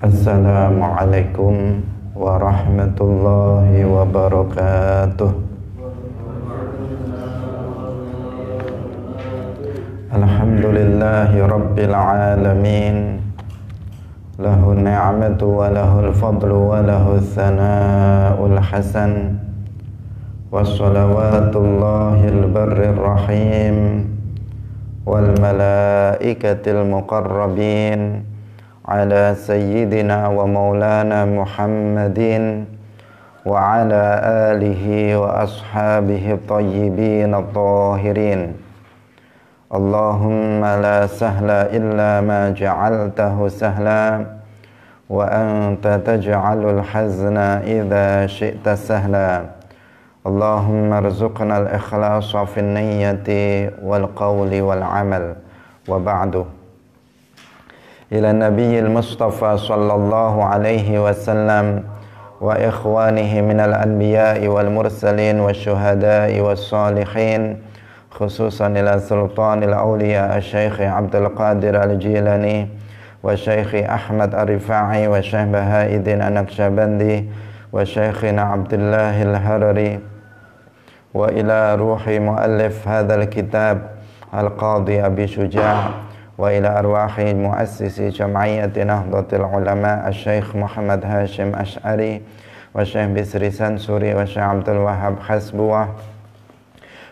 Assalamualaikum warahmatullahi wabarakatuh. Alhamdulillahi rabbil alamin. Lahu ni'matu wa lahul fadlu wa lahul thana'ul hasan. Wassalawatullahil barrir rahim wal malaikatil muqarrabin ala sayyidina wa maulana Muhammadin wa ala alihi wa ashabihi tayyibin at-tahirin. Allahumma la sahla illa ma ja'altahu sahla wa anta taj'alul hazna idha syi'ta sahla. Allahumma arzuqna al-ikhlasa fin niyyati wal qawli wal amal. Wa ba'du. Ila nabiyil mustafa sallallahu alaihi wasallam wa ikhwanihi minal anbiya'i wal mursalin wa syuhada'i was salihin, khususan ila sultanil awliya Syekh Abdul Qadir Al-Jilani wa Syekh Ahmad Ar-Rifa'i wa Syekh Baha'iddin An-Naqsyabandi wa Syekhina Abdullahil Harari wa ila ruhi muallif hadzal kitab Al-Qadhi Abi Syuja' wa ila arwahi muassisi jam'iyyati Nahdlatul Ulama Syekh Muhammad Hashim Asy'ari wa Syekh Bisri Sansuri wa Syekh Abdul Wahhab Hasbuwah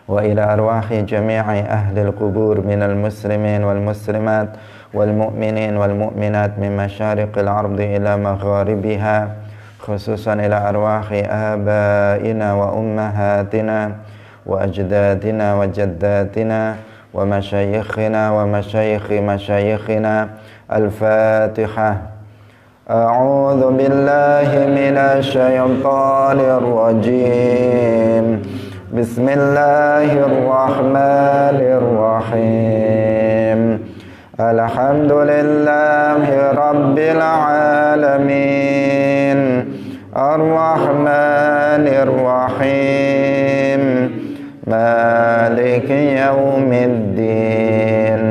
wa ila arwahi jami'i ahli al-qubur minal muslimin wal muslimat wal mu'minin wal mu'minat min masyariqil ardi ila magharibiha, khususan ila arwahi abaina wa ummahatina wa ajdadina wa jaddatina wa masyayikhina wa masyayikhi masyayikhina. Al-Fatihah. A'udzu billahi minasy syaithanir rajim. Bismillahirrahmanirrahim. Alhamdulillahi rabbil alamin. Ar-Rahmanir Rahim. Maliki yaumiddin.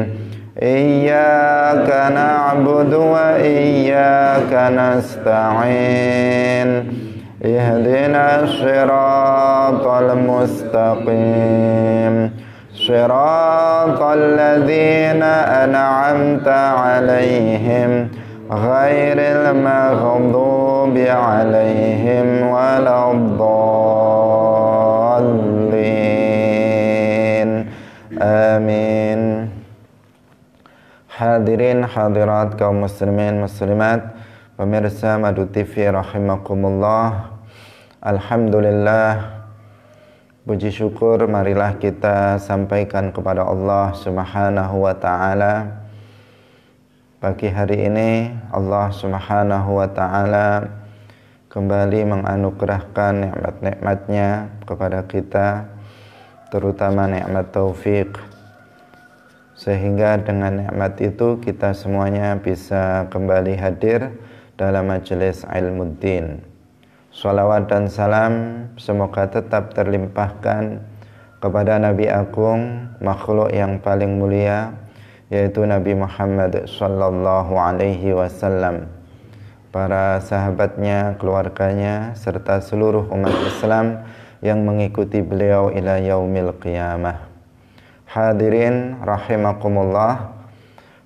Iyyaka na'budu wa iyyaka nasta'in. Ihdinas siratal mustaqim. Siratal ladzina an'amta 'alaihim ghairil maghdubi 'alaihim waladdallin. Amin. Hadirin hadirat kaum muslimin muslimat, pemirsa Madu TV rahimakumullah. Alhamdulillah, puji syukur marilah kita sampaikan kepada Allah Subhanahu wa ta'ala. Pagi hari ini Allah Subhanahu wa ta'ala kembali menganugerahkan nikmat-nikmatnya kepada kita, terutama nikmat taufik, sehingga dengan nikmat itu kita semuanya bisa kembali hadir dalam majelis Ilmuddin. Salawat dan salam semoga tetap terlimpahkan kepada Nabi Agung, makhluk yang paling mulia, yaitu Nabi Muhammad sallallahu alaihi wasallam, para sahabatnya, keluarganya, serta seluruh umat Islam yang mengikuti beliau ila yaumil qiyamah. Hadirin rahimakumullah,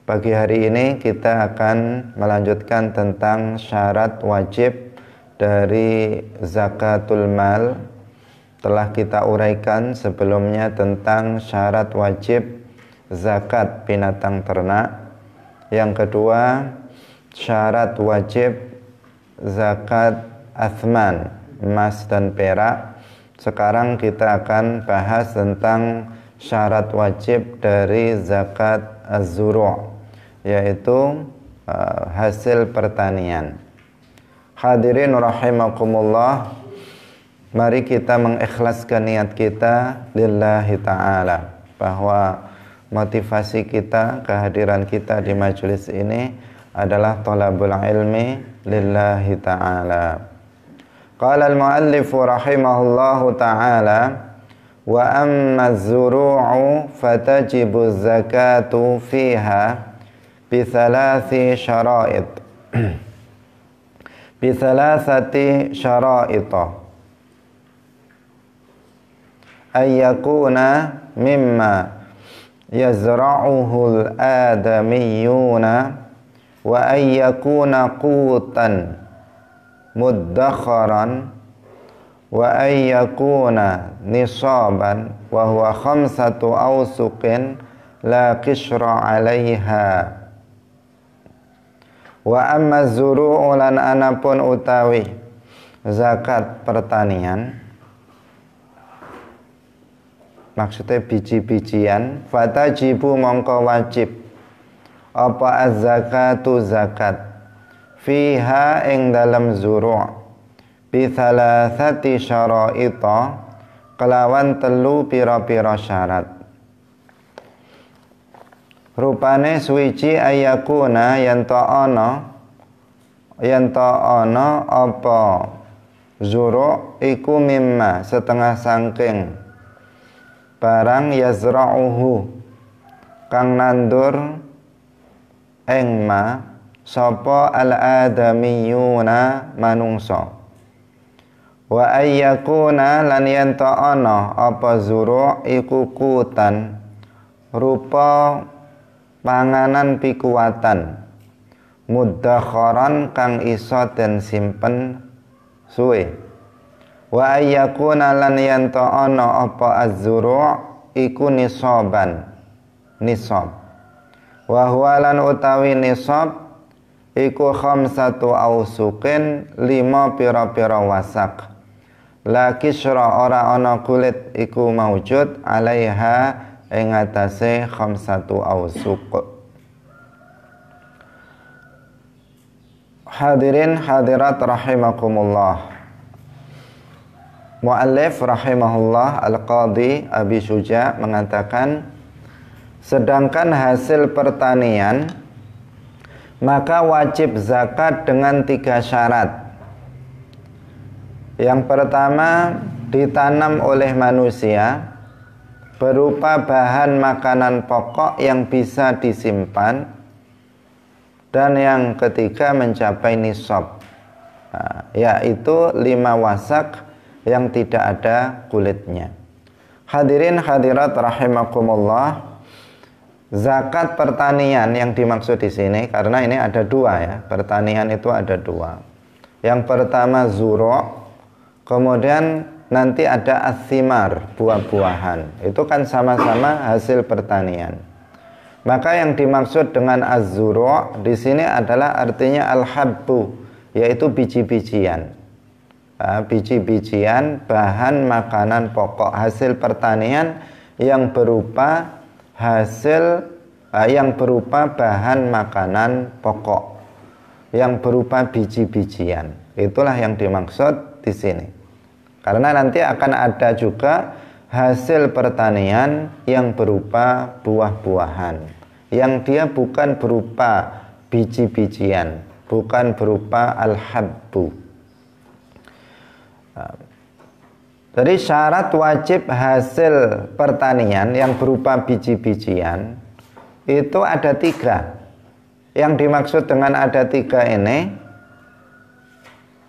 pagi hari ini kita akan melanjutkan tentang syarat wajib dari zakatul mal. Telah kita uraikan sebelumnya tentang syarat wajib zakat binatang ternak. Yang kedua, syarat wajib zakat athman, emas dan perak. Sekarang kita akan bahas tentang syarat wajib dari zakat az-zuru', yaitu hasil pertanian. Hadirin rahimakumullah, mari kita mengikhlaskan niat kita lillahi ta'ala, bahwa motivasi kita, kehadiran kita di majelis ini adalah thalabul ilmi lillahi ta'ala. Qala al-muallif rahimahullahu ta'ala, wa amma az-zuru'u fatajibu zakatu fiha bi thalathi syara'id. bi thalathati syara'ita ayyakuna mimma yazra'uhul adamiyuna wa ayyakuna qutan muddakharan wa ayyakuna nisaban wa huwa khamsatu awsuqin la qishra 'alaiha. Wa amma zuru'u lan anapun utawi zakat pertanian, maksudnya biji-bijian, fatajibu mongko wajib apa az-zakatu zakat fiha ing dalam zuru' bi thalathati syara'ita kelawan telu pira-pira syarat. Rupane suwiji ayakuna yen ta ana apa zuru' iku mimma setengah sangking barang yazra'uhu kang nandur ing ma sapa al-adamiyuna manungsa. Wa ayyakuna lan yen ta ana apa zuru' iku kutan rupa panganan pikuwatan muddakharan kang iso den simpen suwe. Wa ayyakuna lan yen ta ana apa az-zuru' iku nisaban nisab. Wa huwa lan utawi nisab iku khamsatu awsuqin 5 pira-pira wasak. La kisra ora ana kulit iku maujud alaiha ing atase khamsatu awsuq. Hadirin hadirat rahimakumullah. Muallif rahimahullah Al-Qadhi Abi Syuja mengatakan, sedangkan hasil pertanian maka wajib zakat dengan 3 syarat. Yang pertama, ditanam oleh manusia berupa bahan makanan pokok yang bisa disimpan, dan yang ketiga mencapai nisab, yaitu 5 wasak yang tidak ada kulitnya. Hadirin hadirat rahimakumullah, zakat pertanian yang dimaksud di sini, karena ini ada 2 ya, pertanian itu ada 2. Yang pertama zuru', kemudian nanti ada as-thimar, buah-buahan. Itu kan sama-sama hasil pertanian. Maka yang dimaksud dengan az-zuru' di sini adalah artinya al-habbu, yaitu biji-bijian. Biji-bijian, bahan makanan pokok, hasil pertanian yang berupa bahan makanan pokok, yang berupa biji-bijian. Itulah yang dimaksud di sini. Karena nanti akan ada juga hasil pertanian yang berupa buah-buahan, yang dia bukan berupa biji-bijian, bukan berupa al-habbu. Jadi syarat wajib hasil pertanian yang berupa biji-bijian itu ada 3. Yang dimaksud dengan ada 3 ini,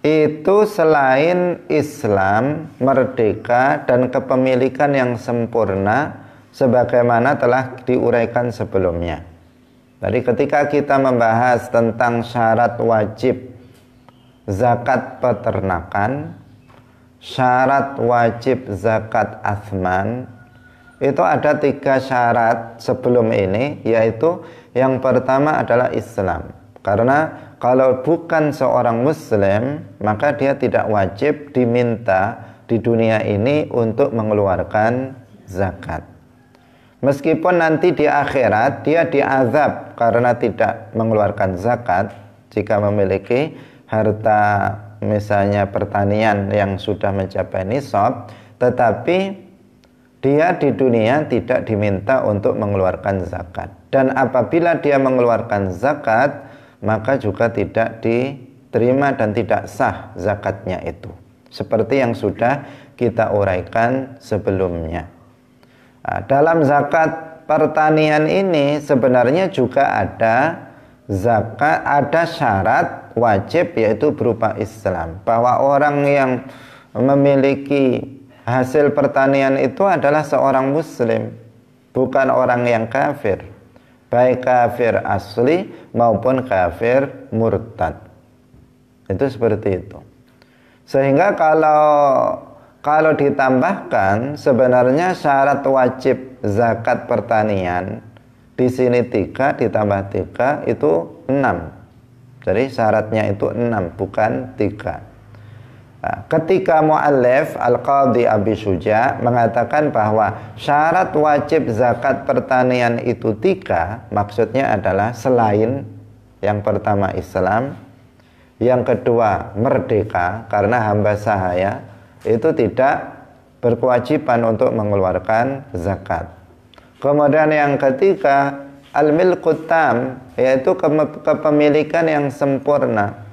itu selain Islam, merdeka, dan kepemilikan yang sempurna sebagaimana telah diuraikan sebelumnya. Jadi ketika kita membahas tentang syarat wajib zakat peternakan, syarat wajib zakat athman, itu ada 3 syarat sebelum ini, yaitu yang pertama adalah Islam. Karena kalau bukan seorang muslim, maka dia tidak wajib diminta di dunia ini untuk mengeluarkan zakat. Meskipun nanti di akhirat dia diazab karena tidak mengeluarkan zakat jika memiliki harta misalnya pertanian yang sudah mencapai nisab, tetapi dia di dunia tidak diminta untuk mengeluarkan zakat. Dan apabila dia mengeluarkan zakat, maka juga tidak diterima dan tidak sah zakatnya itu, seperti yang sudah kita uraikan sebelumnya. Dalam zakat pertanian ini sebenarnya juga ada zakat ada syarat wajib, yaitu berupa Islam. Bahwa orang yang memiliki hasil pertanian itu adalah seorang muslim, bukan orang yang kafir, baik kafir asli maupun kafir murtad. Itu seperti itu. Sehingga kalau ditambahkan, sebenarnya syarat wajib zakat pertanian di sini 3 ditambah 3 itu 6. Jadi syaratnya itu 6, bukan 3. Nah, ketika mu'allif Al-Qadhi Abi Syuja mengatakan bahwa syarat wajib zakat pertanian itu 3, maksudnya adalah selain yang pertama Islam, yang kedua merdeka, karena hamba sahaya itu tidak berkewajiban untuk mengeluarkan zakat. Kemudian yang ketiga, al-milkut tam, yaitu kepemilikan yang sempurna.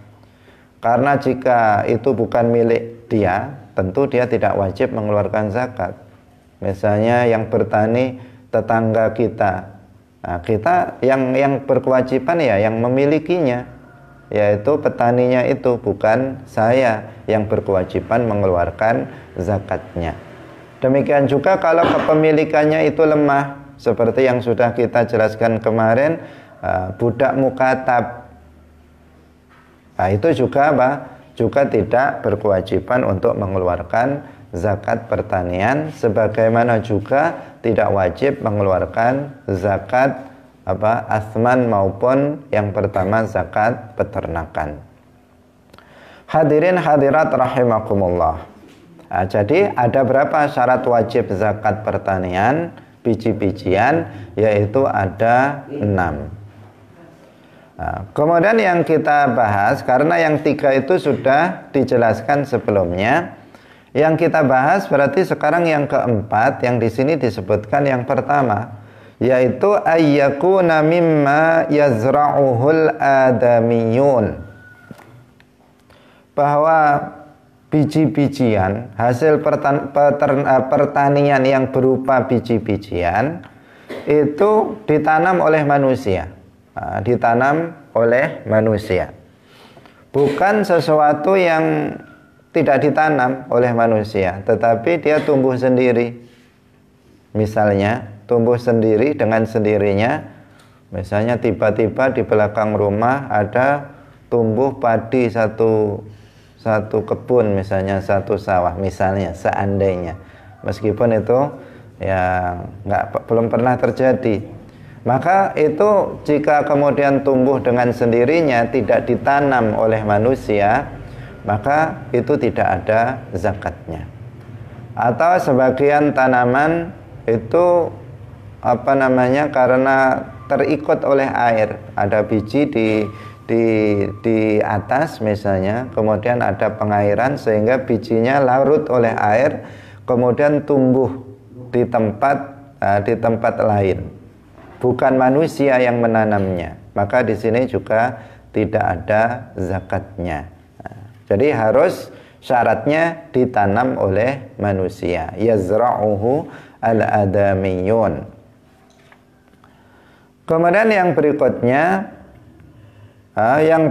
Karena jika itu bukan milik dia, tentu dia tidak wajib mengeluarkan zakat. Misalnya yang bertani tetangga kita. Nah, kita yang berkewajiban ya yang memilikinya, yaitu petaninya itu, bukan saya yang berkewajiban mengeluarkan zakatnya. Demikian juga kalau kepemilikannya itu lemah, seperti yang sudah kita jelaskan kemarin, budak mukatab. Nah, itu juga juga tidak berkewajiban untuk mengeluarkan zakat pertanian, sebagaimana juga tidak wajib mengeluarkan zakat asman maupun yang pertama zakat peternakan. Hadirin hadirat rahimakumullah. Nah, jadi ada berapa syarat wajib zakat pertanian biji-bijian, yaitu ada 6. Nah, kemudian yang kita bahas, karena yang 3 itu sudah dijelaskan sebelumnya, yang kita bahas berarti sekarang yang keempat, yang di sini disebutkan yang pertama, yaitu ayyakuna mimma yazra'uhul adamiyun, bahwa biji-bijian, hasil pertanian yang berupa biji-bijian itu ditanam oleh manusia. Ditanam oleh manusia, bukan sesuatu yang tidak ditanam oleh manusia, tetapi dia tumbuh sendiri. Misalnya tumbuh sendiri dengan sendirinya. Misalnya tiba-tiba di belakang rumah ada tumbuh padi satu kebun, misalnya satu sawah, misalnya, seandainya, meskipun itu ya belum pernah terjadi, maka itu jika kemudian tumbuh dengan sendirinya, tidak ditanam oleh manusia, maka itu tidak ada zakatnya. Atau sebagian tanaman itu karena terikut oleh air, ada biji di atas misalnya, kemudian ada pengairan sehingga bijinya larut oleh air, kemudian tumbuh di tempat lain, bukan manusia yang menanamnya, maka di sini juga tidak ada zakatnya. Jadi harus syaratnya ditanam oleh manusia, yazra'uhu al-adamiyun. Kemudian yang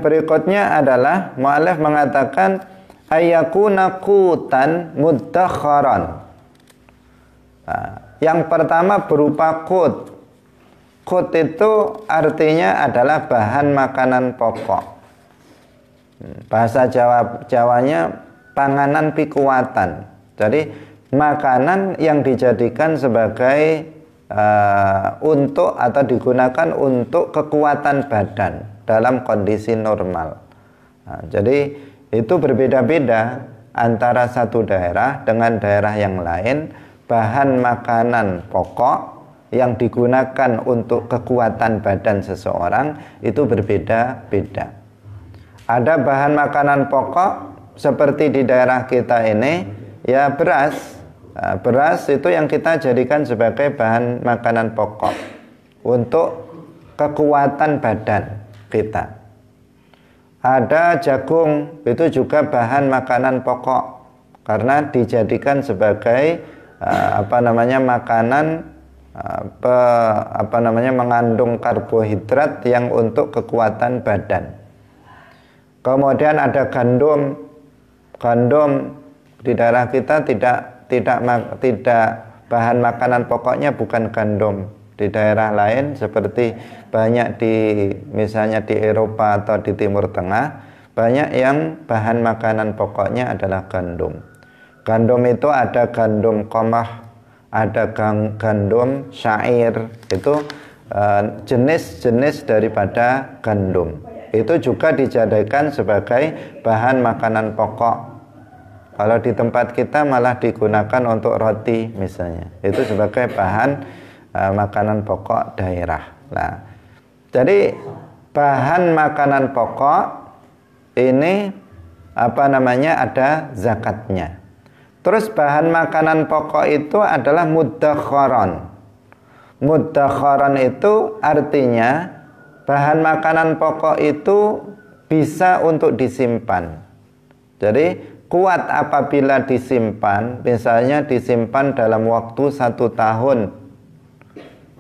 berikutnya adalah mu'allif mengatakan ayyakuna qutan muddakharan. Yang pertama berupa qut. Qut itu artinya adalah bahan makanan pokok. Bahasa Jawanya panganan pikuatan. Jadi makanan yang dijadikan sebagai untuk atau digunakan untuk kekuatan badan dalam kondisi normal. Nah, jadi itu berbeda-beda antara satu daerah dengan daerah yang lain. Bahan makanan pokok yang digunakan untuk kekuatan badan seseorang itu berbeda-beda. Ada bahan makanan pokok seperti di daerah kita ini, ya beras. Beras itu yang kita jadikan sebagai bahan makanan pokok untuk kekuatan badan kita. Ada jagung, itu juga bahan makanan pokok karena dijadikan sebagai makanan mengandung karbohidrat yang untuk kekuatan badan. Kemudian ada gandum. Gandum di daerah kita tidak bahan makanan pokoknya bukan gandum. Di daerah lain seperti banyak misalnya di Eropa atau di Timur Tengah, banyak yang bahan makanan pokoknya adalah gandum. Gandum itu ada gandum qamah, ada gandum syair, itu jenis-jenis daripada gandum. Itu juga dijadikan sebagai bahan makanan pokok. Kalau di tempat kita malah digunakan untuk roti misalnya. Itu sebagai bahan makanan pokok daerah. Nah, jadi bahan makanan pokok ini ada zakatnya. Terus bahan makanan pokok itu adalah muddakharan. Muddakharan itu artinya bahan makanan pokok itu bisa untuk disimpan. Jadi kuat apabila disimpan, misalnya disimpan dalam waktu 1 tahun,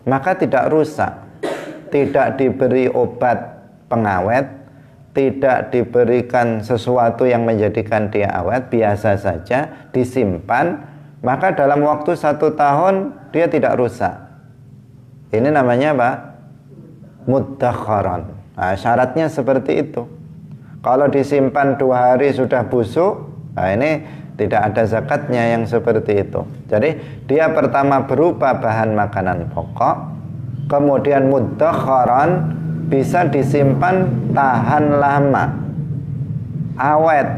maka tidak rusak. Tidak diberi obat pengawet, tidak diberikan sesuatu yang menjadikan dia awet, biasa saja disimpan, maka dalam waktu 1 tahun dia tidak rusak. Ini namanya apa? Muddakharan. Nah, syaratnya seperti itu. Kalau disimpan 2 hari sudah busuk, nah ini tidak ada zakatnya yang seperti itu. Jadi dia pertama berupa bahan makanan pokok, kemudian muddakharan, bisa disimpan tahan lama, awet.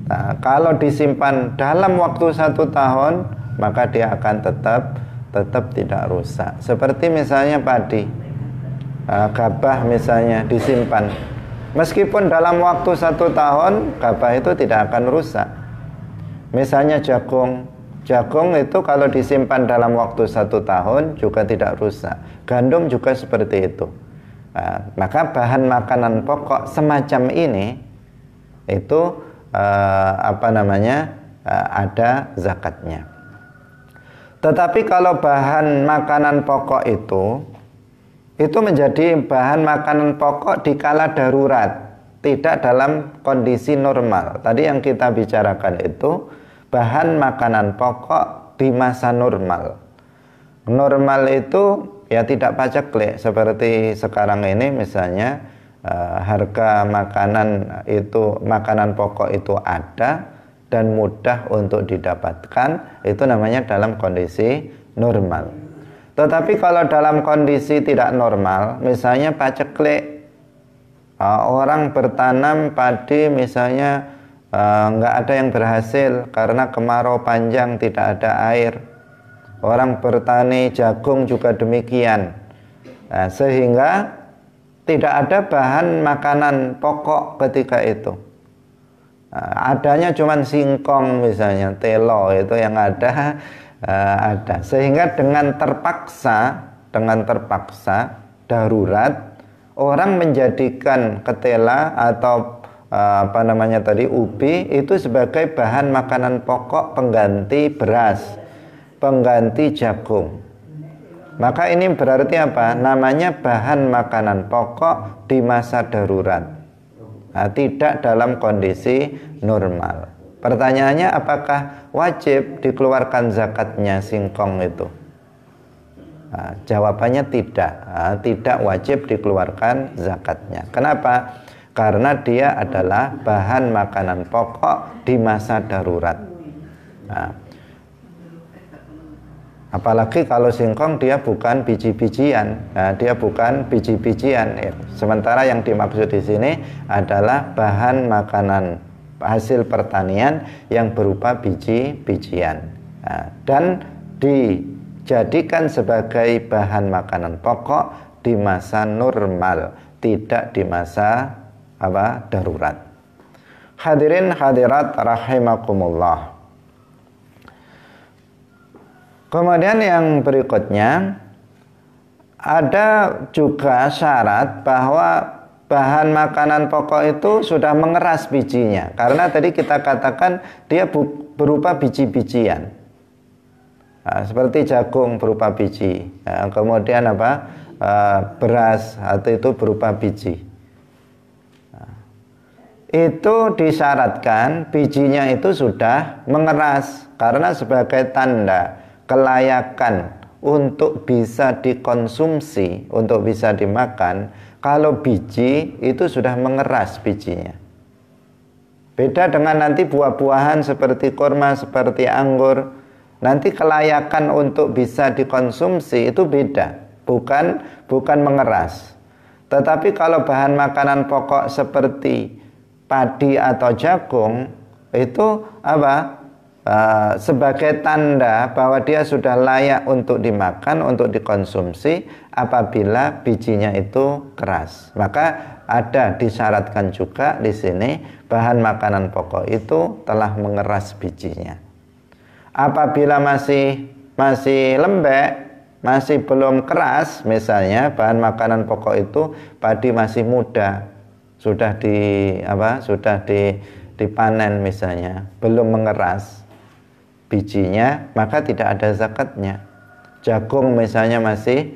Nah, kalau disimpan dalam waktu 1 tahun, maka dia akan tetap tidak rusak. Seperti misalnya padi, gabah misalnya disimpan, meskipun dalam waktu 1 tahun gabah itu tidak akan rusak. Misalnya jagung itu kalau disimpan dalam waktu 1 tahun juga tidak rusak. Gandum juga seperti itu. Nah, maka bahan makanan pokok semacam ini itu ada zakatnya. Tetapi kalau bahan makanan pokok itu menjadi bahan makanan pokok di kala darurat, tidak dalam kondisi normal. Tadi yang kita bicarakan itu bahan makanan pokok di masa normal. Normal itu ya tidak paceklik seperti sekarang ini misalnya, harga makanan pokok itu ada dan mudah untuk didapatkan, itu namanya dalam kondisi normal. Tetapi kalau dalam kondisi tidak normal, misalnya paceklik, orang bertanam padi misalnya nggak ada yang berhasil karena kemarau panjang, tidak ada air. Orang bertani jagung juga demikian. Nah, sehingga tidak ada bahan makanan pokok ketika itu. Nah, adanya cuma singkong misalnya, telo itu yang ada. Sehingga dengan terpaksa darurat, orang menjadikan ketela atau ubi itu sebagai bahan makanan pokok pengganti beras, pengganti jagung. Maka ini berarti apa? Namanya bahan makanan pokok di masa darurat. Nah, tidak dalam kondisi normal. Pertanyaannya, apakah wajib dikeluarkan zakatnya singkong itu? Nah, jawabannya tidak. Nah, tidak wajib dikeluarkan zakatnya. Kenapa? Karena dia adalah bahan makanan pokok di masa darurat. Nah, apalagi kalau singkong dia bukan biji-bijian. Nah, dia bukan biji-bijian. Sementara yang dimaksud di sini adalah bahan makanan hasil pertanian yang berupa biji-bijian. Nah, dan dijadikan sebagai bahan makanan pokok di masa normal, tidak di masa darurat. Hadirin hadirat rahimakumullah. Kemudian yang berikutnya, ada juga syarat bahwa bahan makanan pokok itu sudah mengeras bijinya. Karena tadi kita katakan dia berupa biji-bijian. Seperti jagung berupa biji, kemudian beras atau itu berupa biji. Itu disyaratkan bijinya itu sudah mengeras, karena sebagai tanda kelayakan untuk bisa dikonsumsi, untuk bisa dimakan, kalau biji itu sudah mengeras bijinya. Beda dengan nanti buah-buahan seperti kurma, seperti anggur, nanti kelayakan untuk bisa dikonsumsi itu beda, bukan mengeras. Tetapi kalau bahan makanan pokok seperti padi atau jagung itu sebagai tanda bahwa dia sudah layak untuk dimakan, untuk dikonsumsi apabila bijinya itu keras. Maka ada disyaratkan juga di sini bahan makanan pokok itu telah mengeras bijinya. Apabila masih lembek, masih belum keras, misalnya bahan makanan pokok itu padi masih muda, sudah dipanen misalnya, belum mengeras bijinya, maka tidak ada zakatnya. Jagung misalnya masih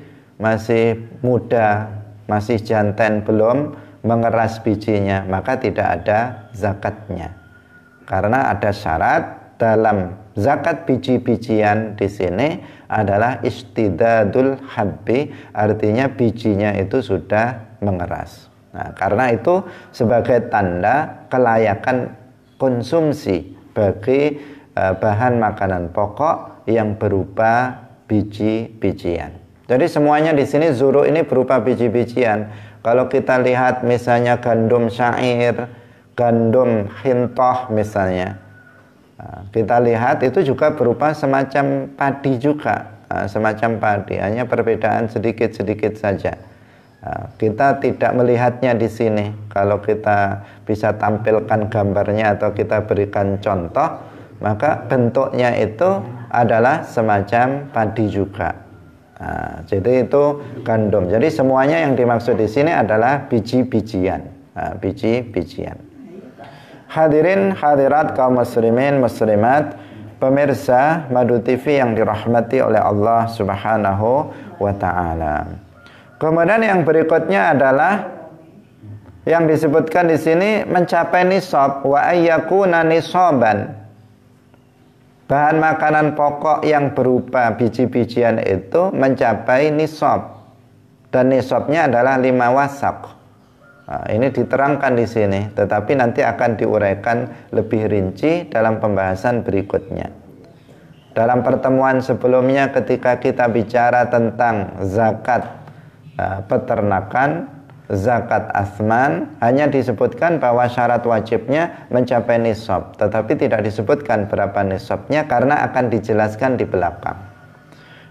muda, masih jantan, belum mengeras bijinya, maka tidak ada zakatnya. Karena ada syarat dalam zakat biji-bijian di sini adalah istidadul habbi, artinya bijinya itu sudah mengeras. Nah, karena itu sebagai tanda kelayakan konsumsi bagi bahan makanan pokok yang berupa biji-bijian. Jadi semuanya di sini zuru ini berupa biji-bijian. Kalau kita lihat misalnya gandum syair, gandum hintoh misalnya, kita lihat itu juga berupa semacam padi juga, semacam padi, hanya perbedaan sedikit-sedikit saja. Kita tidak melihatnya di sini. Kalau kita bisa tampilkan gambarnya atau kita berikan contoh, maka bentuknya itu adalah semacam padi juga. Jadi itu gandum. Jadi semuanya yang dimaksud di sini adalah biji-bijian, biji-bijian. Hadirin hadirat kaum muslimin muslimat, pemirsa Madu TV yang dirahmati oleh Allah Subhanahu wa taala. Kemudian yang berikutnya adalah yang disebutkan di sini mencapai nisab, wa ayyakuna nisaban. Bahan makanan pokok yang berupa biji-bijian itu mencapai nisab, dan nisabnya adalah 5 wasak. Ini diterangkan di sini, tetapi nanti akan diuraikan lebih rinci dalam pembahasan berikutnya. Dalam pertemuan sebelumnya ketika kita bicara tentang zakat peternakan, zakat asman, hanya disebutkan bahwa syarat wajibnya mencapai nisab, tetapi tidak disebutkan berapa nisabnya karena akan dijelaskan di belakang.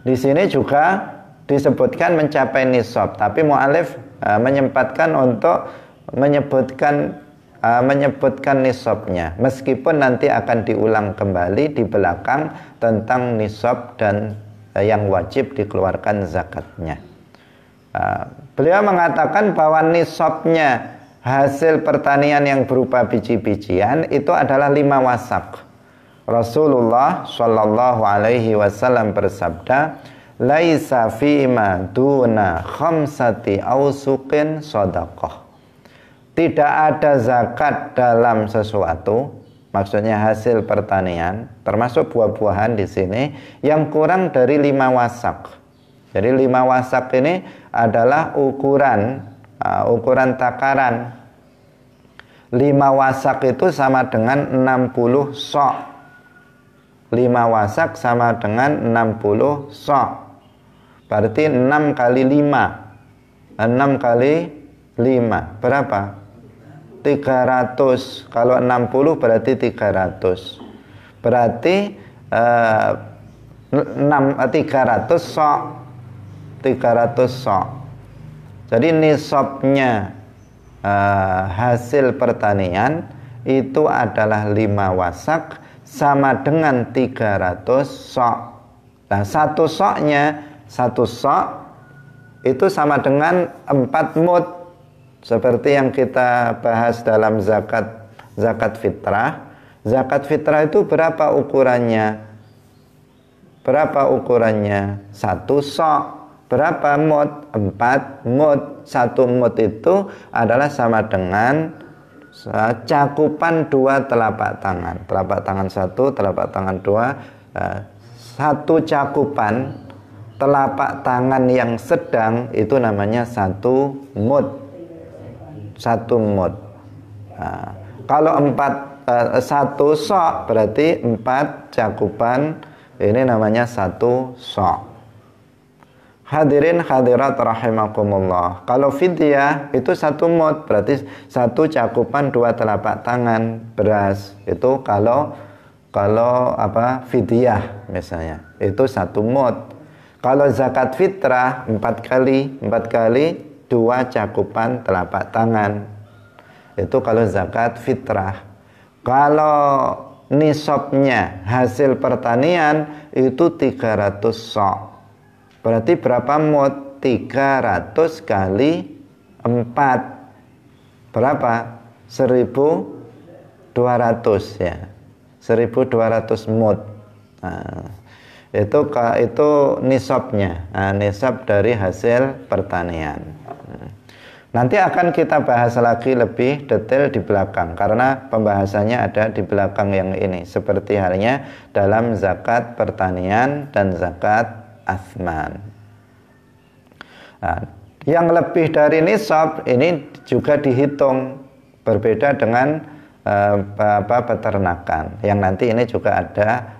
Di sini juga disebutkan mencapai nisab, tapi mu'alif menyempatkan untuk menyebutkan nisabnya, meskipun nanti akan diulang kembali di belakang tentang nisab dan yang wajib dikeluarkan zakatnya. Beliau mengatakan bahwa nisabnya hasil pertanian yang berupa biji-bijian itu adalah 5 wasak. Rasulullah Shallallahu Alaihi Wasallam bersabda, laisa fima duna khamsati ausuqin shadaqah. Tidak ada zakat dalam sesuatu, maksudnya hasil pertanian, termasuk buah-buahan di sini, yang kurang dari 5 wasak. Jadi 5 wasak ini adalah ukuran takaran. 5 wasak itu sama dengan 60 sok. 5 wasak sama dengan 60 sok. Berarti 6 kali 5. 6 kali 5 berapa? 300. Kalau 60 berarti 300. Berarti 300 sok. 300 sok. Jadi nisabnya hasil pertanian itu adalah 5 wasak sama dengan 300 sok. Nah, satu sok itu sama dengan 4 mud, seperti yang kita bahas dalam zakat fitrah. Zakat fitrah itu berapa ukurannya? Berapa ukurannya? 1 sok. Berapa mud? 4 mud. 1 mud itu adalah sama dengan cakupan 2 telapak tangan. Telapak tangan 1, telapak tangan 2. 1 cakupan telapak tangan yang sedang itu namanya 1 mud. 1 mud. Nah, kalau 1 sok berarti 4 cakupan, ini namanya 1 sok. Hadirin hadirat rahimakumullah. Kalau fidyah itu 1 mud, berarti 1 cakupan 2 telapak tangan beras. Itu kalau fidyah misalnya, itu 1 mud. Kalau zakat fitrah 4 kali 2 cakupan telapak tangan. Itu kalau zakat fitrah. Kalau nisabnya hasil pertanian itu 300 sok. Berarti berapa mud? 300 kali 4. Berapa? 1.200 ya. 1.200 mud. Nah, itu nisabnya. Nah, nisab dari hasil pertanian. Nanti akan kita bahas lagi lebih detail di belakang, karena pembahasannya ada di belakang yang ini, seperti halnya dalam zakat pertanian dan zakat asman. Nah, yang lebih dari nisab ini juga dihitung, berbeda dengan peternakan, yang nanti ini juga ada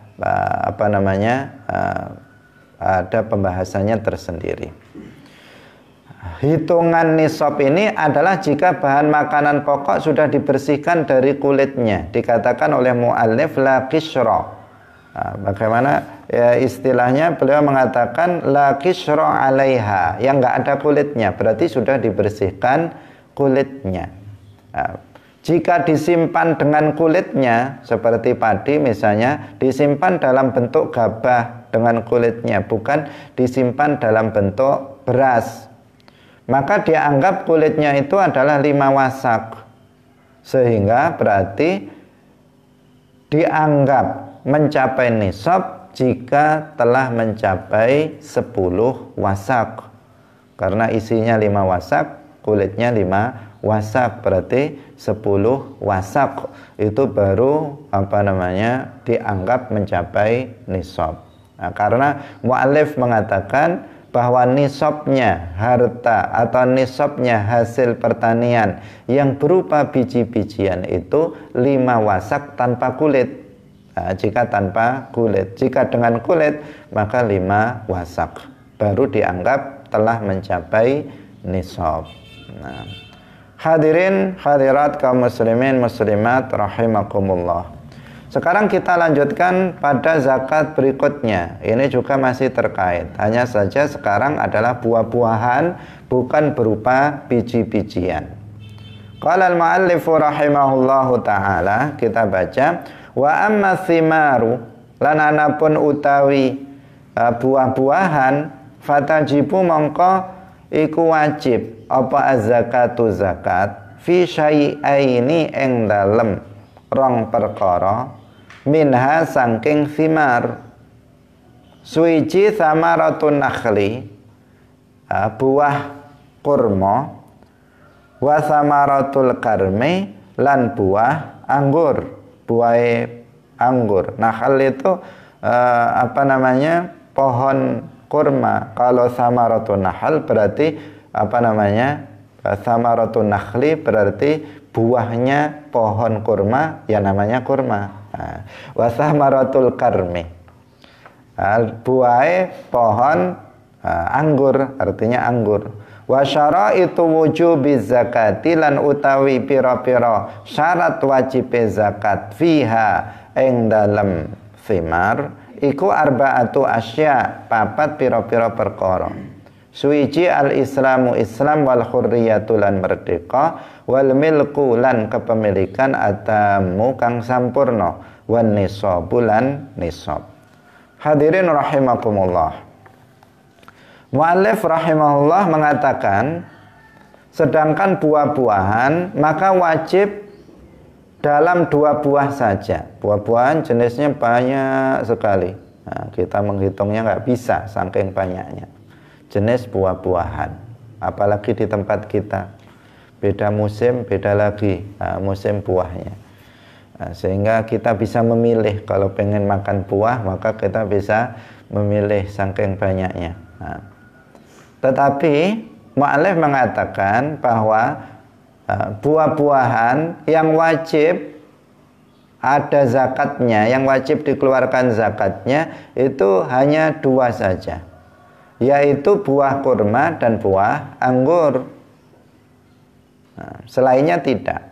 ada pembahasannya tersendiri. Hitungan nisab ini adalah jika bahan makanan pokok sudah dibersihkan dari kulitnya. Dikatakan oleh mu'allif la qishra. Bagaimana ya, istilahnya beliau mengatakan la qishra 'alaiha, yang enggak ada kulitnya, berarti sudah dibersihkan kulitnya. Jika disimpan dengan kulitnya, seperti padi misalnya, disimpan dalam bentuk gabah dengan kulitnya, bukan disimpan dalam bentuk beras, maka dianggap kulitnya itu adalah 5 wasak, sehingga berarti dianggap mencapai nisab jika telah mencapai 10 wasak, karena isinya 5 wasak, kulitnya 5 wasak, berarti 10 wasak itu baru dianggap mencapai nisab. Nah, karena mu'allif mengatakan bahwa nisabnya harta atau nisabnya hasil pertanian yang berupa biji-bijian itu 5 wasak tanpa kulit. Nah, jika tanpa kulit, jika dengan kulit maka 5 wasak baru dianggap telah mencapai nisab. Nah, hadirin hadirat kaum muslimin muslimat rahimakumullah. Sekarang kita lanjutkan pada zakat berikutnya. Ini juga masih terkait, hanya saja sekarang adalah buah-buahan, bukan berupa biji-bijian. Qala al-mu'allifu rahimahullahu ta'ala, kita baca, wa amma thimaru, lan anapun utawi buah-buahan, fatajibu mongko iku wajib apa az-zakatu zakat fi syai'aini ing dalem rong perkara minha sangking thimar. Suwiji thamaratun nakhli, buah kurma, wa thamaratul karmi, lan buah anggur, buah anggur. Nakhal itu pohon kurma. Kalau thamaratun nakhal berarti thamaratun nakhli berarti buahnya pohon kurma, ya namanya kurma. Wa thamaratul karmi, buah pohon anggur, artinya anggur. Wa syaraitu wujubi zakati, lan utawi pira-pira syarat wajib zakat fiha ing dalem thimar iku arba'atu asya, 4 pira-pira perkara. Suwiji al-islamu islam, wal hurriyatu lan merdeka, wal milku lan kepemilikan, atamu kang sampurna, wan nisabu lan nisab. Hadirin rahimakumullah. Mu'allif rahimahullah mengatakan, sedangkan buah-buahan maka wajib dalam 2 buah saja. Buah-buahan jenisnya banyak sekali. Nah, kita menghitungnya nggak bisa saking banyaknya jenis buah-buahan. Apalagi di tempat kita beda musim, beda lagi musim buahnya. Nah, sehingga kita bisa memilih. Kalau pengen makan buah, maka kita bisa memilih saking banyaknya. Nah, tetapi mu'allif mengatakan bahwa buah-buahan yang wajib ada zakatnya, yang wajib dikeluarkan zakatnya itu hanya 2 saja, yaitu buah kurma dan buah anggur. Nah, selainnya tidak.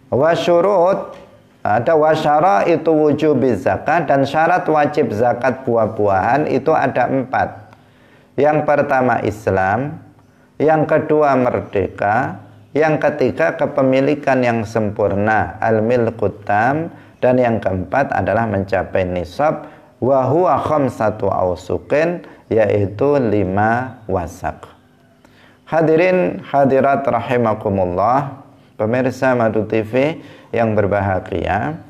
Wasyurut, ada wasyara itu wujubiz zakat, dan syarat wajib zakat buah-buahan itu ada 4. Yang pertama Islam, yang kedua merdeka, yang ketiga kepemilikan yang sempurna, al-milkut tam, dan yang keempat adalah mencapai nisab, wa huwa khamsatu awsuqin, yaitu 5 wasak. Hadirin hadirat rahimakumullah, pemirsa Madu TV yang berbahagia.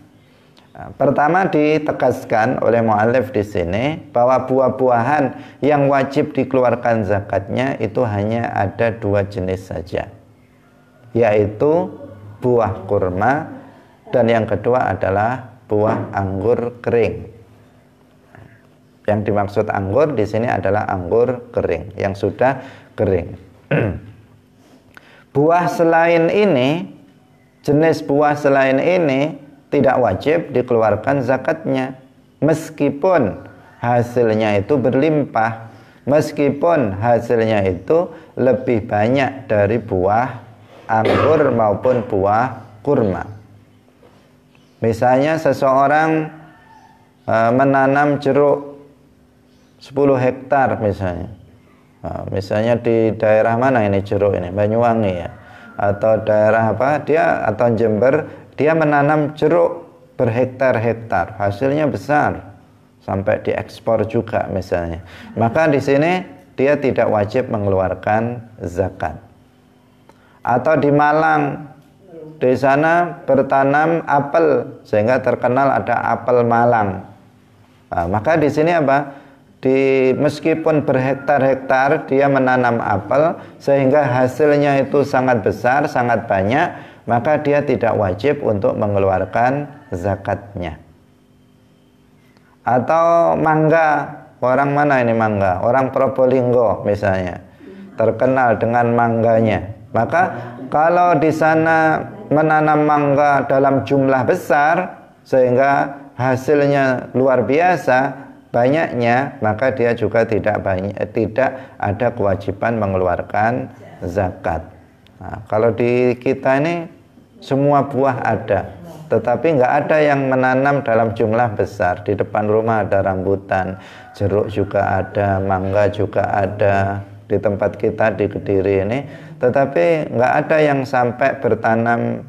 Pertama ditegaskan oleh mu'allif di sini bahwa buah-buahan yang wajib dikeluarkan zakatnya itu hanya ada 2 jenis saja, yaitu buah kurma dan yang kedua adalah buah anggur kering. Yang dimaksud anggur di sini adalah anggur kering yang sudah kering. Buah selain ini, jenis buah selain ini tidak wajib dikeluarkan zakatnya, meskipun hasilnya itu berlimpah, meskipun hasilnya itu lebih banyak dari buah anggur maupun buah kurma. Misalnya seseorang menanam jeruk 10 hektar misalnya. Misalnya di daerah mana ini jeruk ini? Banyuwangi ya, atau daerah apa? Atau Jember, dia menanam jeruk berhektar-hektar, hasilnya besar sampai diekspor juga misalnya. Maka di sini dia tidak wajib mengeluarkan zakat. Atau di Malang, di sana bertanam apel sehingga terkenal ada apel Malang. Nah, maka di sini apa? Meskipun berhektar-hektar dia menanam apel sehingga hasilnya itu sangat besar, sangat banyak, maka dia tidak wajib untuk mengeluarkan zakatnya. Atau mangga, orang mana ini mangga? Orang Probolinggo misalnya, terkenal dengan mangganya. Maka kalau di sana menanam mangga dalam jumlah besar sehingga hasilnya luar biasa banyaknya, maka dia juga tidak ada kewajiban mengeluarkan zakat. Nah, kalau di kita ini semua buah ada, tetapi nggak ada yang menanam dalam jumlah besar. Di depan rumah ada rambutan, jeruk juga ada, mangga juga ada di tempat kita di Kediri ini, tetapi nggak ada yang sampai bertanam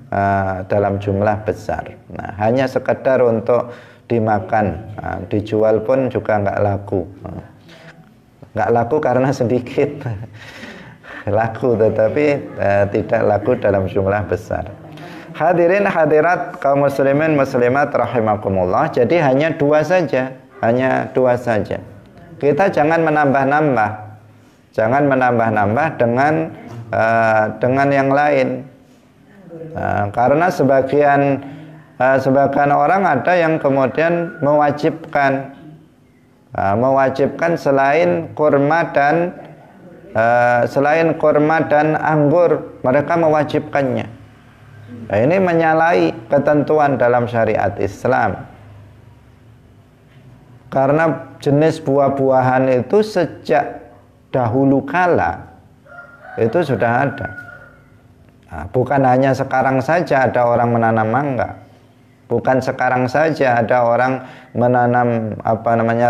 dalam jumlah besar. Nah, hanya sekedar untuk dimakan, dijual pun juga nggak laku. Nggak laku karena sedikit, laku tetapi tidak laku dalam jumlah besar. Hadirin hadirat kaum muslimin muslimat rahimakumullah. Jadi hanya 2 saja, hanya 2 saja. Kita jangan menambah-nambah, jangan menambah-nambah dengan yang lain, karena sebagian orang ada yang kemudian mewajibkan selain kurma dan anggur, mereka mewajibkannya. Nah, ini menyalahi ketentuan dalam syariat Islam, karena jenis buah-buahan itu sejak dahulu kala itu sudah ada. Nah, bukan hanya sekarang saja ada orang menanam mangga, bukan sekarang saja ada orang menanam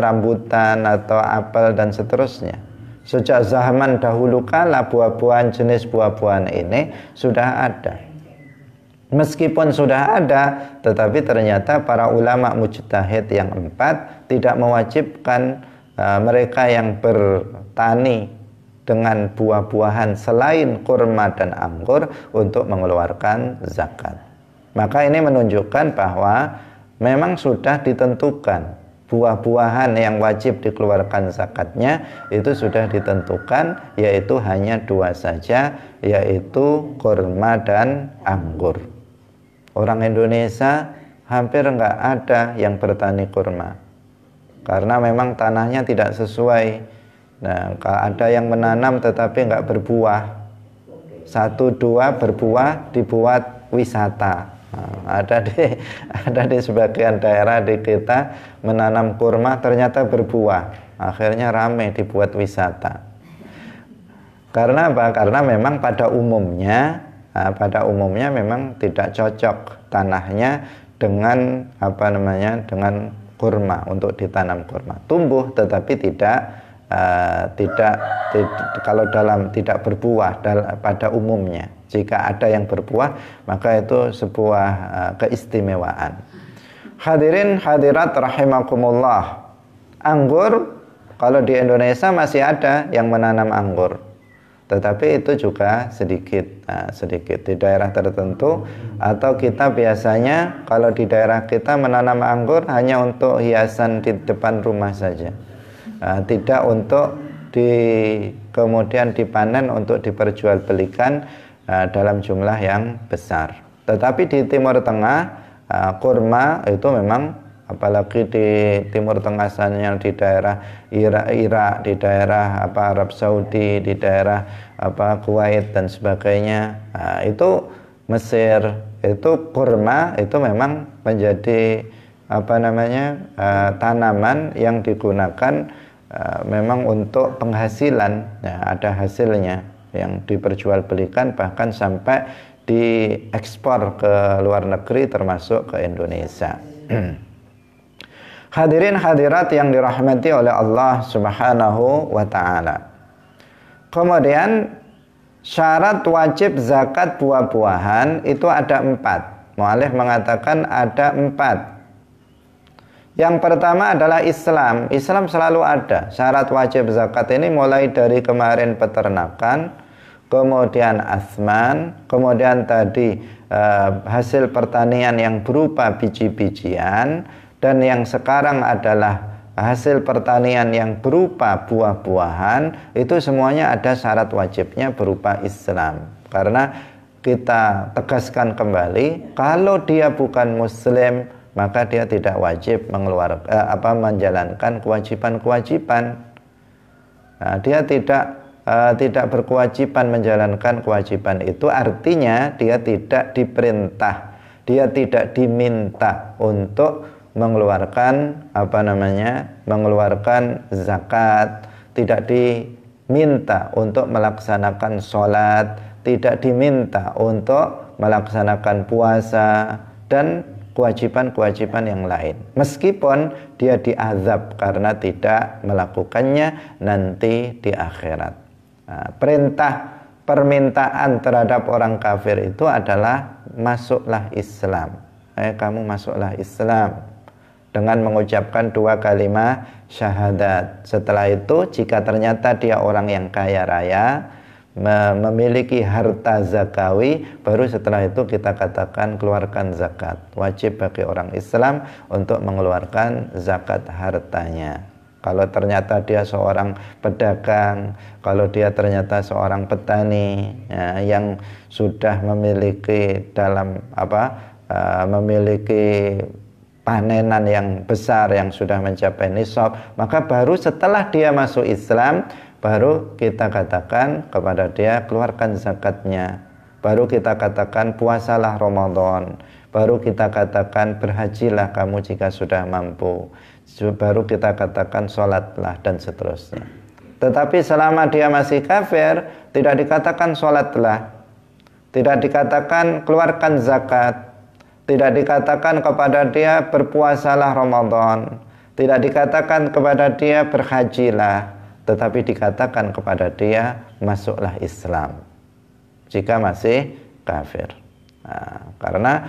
rambutan atau apel dan seterusnya. Sejak zaman dahulu kala buah-buahan, jenis buah-buahan ini sudah ada. Meskipun sudah ada, tetapi ternyata para ulama mujtahid yang 4 tidak mewajibkan mereka yang bertani dengan buah-buahan selain kurma dan anggur untuk mengeluarkan zakat. Maka ini menunjukkan bahwa memang sudah ditentukan buah-buahan yang wajib dikeluarkan zakatnya itu sudah ditentukan, yaitu hanya dua saja, yaitu kurma dan anggur. Orang Indonesia hampir nggak ada yang bertani kurma karena memang tanahnya tidak sesuai. Nah, ada yang menanam tetapi nggak berbuah, 1-2 berbuah dibuat wisata. Nah, ada di sebagian daerah di kita menanam kurma ternyata berbuah, akhirnya ramai dibuat wisata. Karena apa? Karena memang pada umumnya memang tidak cocok tanahnya dengan dengan kurma, untuk ditanam kurma. Tumbuh tetapi tidak tidak berbuah pada umumnya. Jika ada yang berbuah, maka itu sebuah keistimewaan. Hadirin hadirat rahimakumullah. Anggur, kalau di Indonesia masih ada yang menanam anggur, tetapi itu juga sedikit di daerah tertentu. Atau kita biasanya kalau di daerah kita menanam anggur hanya untuk hiasan di depan rumah saja, tidak untuk kemudian dipanen untuk diperjualbelikan dalam jumlah yang besar. Tetapi di Timur Tengah kurma itu memang, apalagi di Timur Tengah sana, di daerah Irak, di daerah Arab Saudi, di daerah Kuwait dan sebagainya, itu Mesir, itu kurma itu memang menjadi tanaman yang digunakan memang untuk penghasilan, ada hasilnya yang diperjualbelikan, bahkan sampai diekspor ke luar negeri termasuk ke Indonesia. Hadirin hadirat yang dirahmati oleh Allah Subhanahu wa ta'ala. Kemudian syarat wajib zakat buah-buahan itu ada 4. Mu'allif mengatakan ada 4. Yang pertama adalah Islam. Islam selalu ada. Syarat wajib zakat ini mulai dari kemarin peternakan, kemudian asman, kemudian tadi hasil pertanian yang berupa biji-bijian, dan yang sekarang adalah hasil pertanian yang berupa buah-buahan. Itu semuanya ada syarat wajibnya berupa Islam. Karena kita tegaskan kembali, kalau dia bukan Muslim, maka dia tidak wajib menjalankan kewajiban-kewajiban. Nah, dia tidak berkewajiban menjalankan kewajiban itu, artinya dia tidak diperintah, dia tidak diminta untuk mengeluarkan mengeluarkan zakat, tidak diminta untuk melaksanakan sholat, tidak diminta untuk melaksanakan puasa dan kewajiban-kewajiban yang lain, meskipun dia diazab karena tidak melakukannya nanti di akhirat. Nah, permintaan terhadap orang kafir itu adalah masuklah Islam. Kamu masuklah Islam dengan mengucapkan 2 kalimat syahadat. Setelah itu, jika ternyata dia orang yang kaya raya, memiliki harta zakawi, baru setelah itu kita katakan keluarkan zakat. Wajib bagi orang Islam untuk mengeluarkan zakat hartanya. Kalau ternyata dia seorang pedagang, kalau dia ternyata seorang petani yang sudah memiliki memiliki panenan yang besar yang sudah mencapai nisab, maka baru setelah dia masuk Islam, baru kita katakan kepada dia keluarkan zakatnya, baru kita katakan puasalah Ramadan, baru kita katakan berhajilah kamu jika sudah mampu, baru kita katakan sholatlah dan seterusnya. Tetapi selama dia masih kafir, tidak dikatakan sholatlah, tidak dikatakan keluarkan zakat, tidak dikatakan kepada dia berpuasalah Ramadan, tidak dikatakan kepada dia berhajilah, tetapi dikatakan kepada dia masuklah Islam jika masih kafir. Karena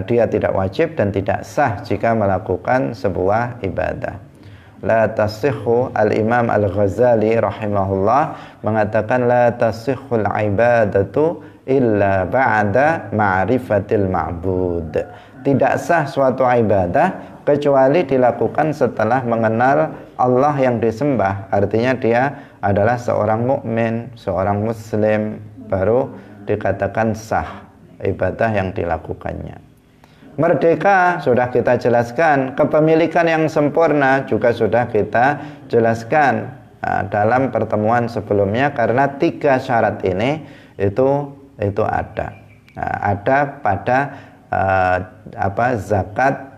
dia tidak wajib dan tidak sah jika melakukan sebuah ibadah. La tasihhu, Al-Imam Al-Ghazali rahimahullah mengatakan la tasihhul ibadatu illa ba'da ma'rifatil ma'bud. tidak sah suatu ibadah kecuali dilakukan setelah mengenal Allah yang disembah. Artinya dia adalah seorang mukmin, seorang muslim, baru dikatakan sah ibadah yang dilakukannya. Merdeka sudah kita jelaskan, kepemilikan yang sempurna juga sudah kita jelaskan dalam pertemuan sebelumnya, karena 3 syarat ini itu ada. Ada pada